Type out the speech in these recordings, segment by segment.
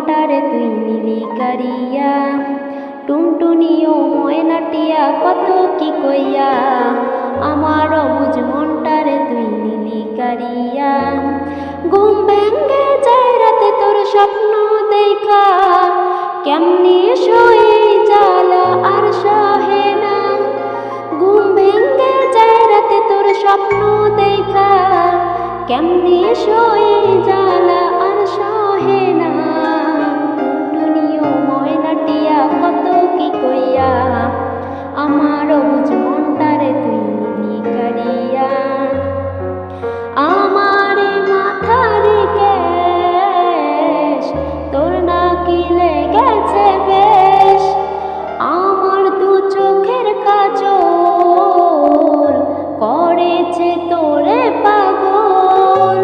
মনটারে তুই নিলি কারিয়া, টুনটুনিও ময়নাটিয়া কত কি কইয়া, আমার অবুঝ মনটারে তুই নিলি কারিয়া। ঘুম ভেঙ্গে যায় রাতে তোর স্বপ্ন দেখা, কেমনি শুয়ে জ্বালা আর সহে না। ঘুম ভেঙ্গে যায় রাতে তোর স্বপ্ন দেখা, কেমনি শুয়ে জ্বালা আর সহে না। টুনটুনিও ময়নাটিয়া কত কি কইয়া, আমার অবুঝ মনটারে তুই নিলি কারিয়া। আমার মাথার কেশ তোর নাকি লেগেছে বেশ, আমার দু চোখের কাজল করেছে তোরে পাগল।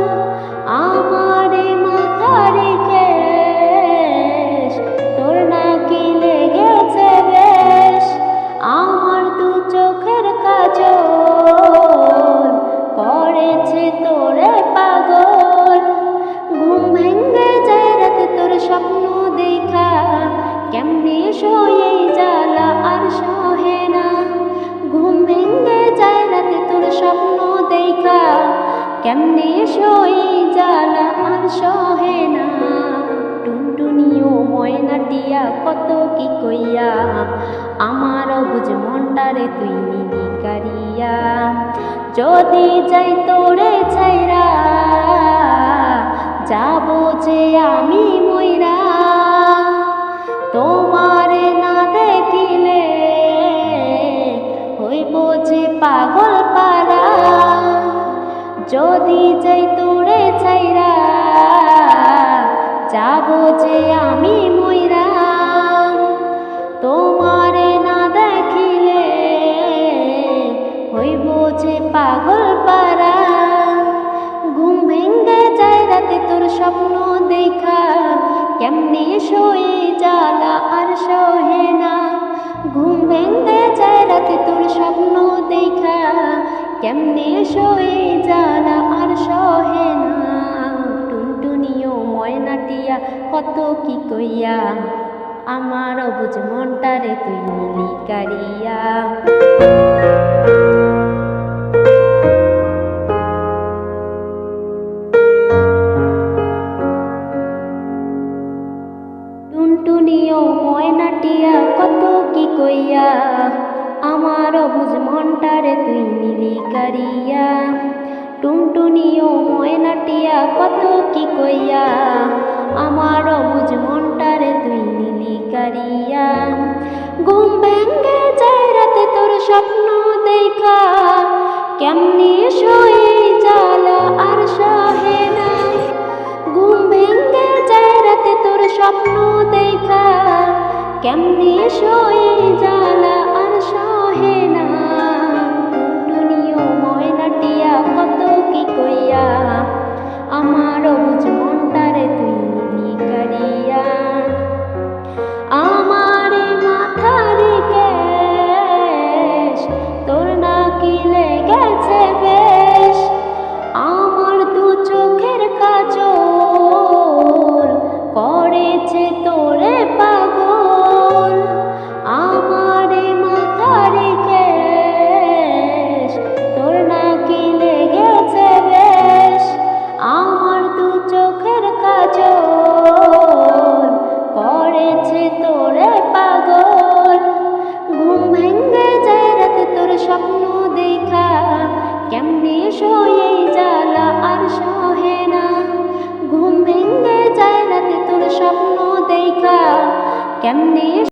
আমার মাথার কেশ তোর নাকি লেগেছে বেশ, আমার দু চোখের কাজল করেছে তোরে পাগল। ঘুম ভেঙ্গে যায় রাতে তোর স্বপ্ন দেখা, কেমনে শুয়ে জ্বালা আর সহে না। ঘুম ভেঙ্গে যায় রাতে তোর স্বপ্ন দেখা, কেমনে শুয়ে জ্বালা আর সহে না। টুনটুনিও ময়নাটিয়া কত কি কইয়া, আমার অবুঝ মনটারে তুই নিলি কারিয়া। যদি যাই তোরে ছাইরা, যাবো যে আমি মইরা, তোমারে না দেখিলে হইব যে পাগল পারা। যদি যাই তোরে ছাইরা, যাবো যে আমি মইরা, তোমারে না দেখিলে হইব যে পাগল পারা। ঘুম ভেঙ্গে যায় রাতে তোর স্বপ্ন দেখা, কেমনে শুয়ে জ্বালা আর সহে না। ঘুম ভেঙ্গে যায় রাতে তোর স্বপ্ন দেখা, কেমনে শুয়ে জ্বালা আর সহে না। টুনটুনিও ময়নাটিয়া কত কি কইয়া, আমার অবুঝ মনটারে তুই নিলি কারিয়া। টুনটুনিও ময়নাটিয়া কত কি কইয়া, আমার অবুঝ মনটারে তুই নিলি কারিয়া। টুনটুনিও ময়নাটিয়া কত কি কইয়া, আমার অবুঝ মনটারে তুই নিলি কারিয়া। ঘুম ভেঙ্গে যায় রাতে তোর স্বপ্ন দেখা, কেমনি শুয়ে জ্বালা আর সহে না। ঘুম ভেঙ্গে যায় রাতে তোর স্বপ্ন দেখা, কেমনি শুয়ে জ্বালা আর সহে না। টুনটুনিও ময়নাটিয়া কত কি কইয়া, আমার অবুঝ মনটারে তুই নিলি কারিয়া। আমার মাথার কেশ তোর নাকি লেগেছে বেশ, আমার দু চোখের কাজল করেছে তোরে পাগল। আমার মাথার কেশ তোর নাকি লেগেছে বেশ, আমার দু চোখের কাজল করেছে তোরে পাগল। ঘুম ভেঙ্গে যায় রাতে তোর স্বপ্ন দেখা, কেমনে শুয়ে জ্বালা আর সহে না। ঘুম ভেঙ্গে যায় রাতে তোর স্বপ্ন দেখা, কেমনে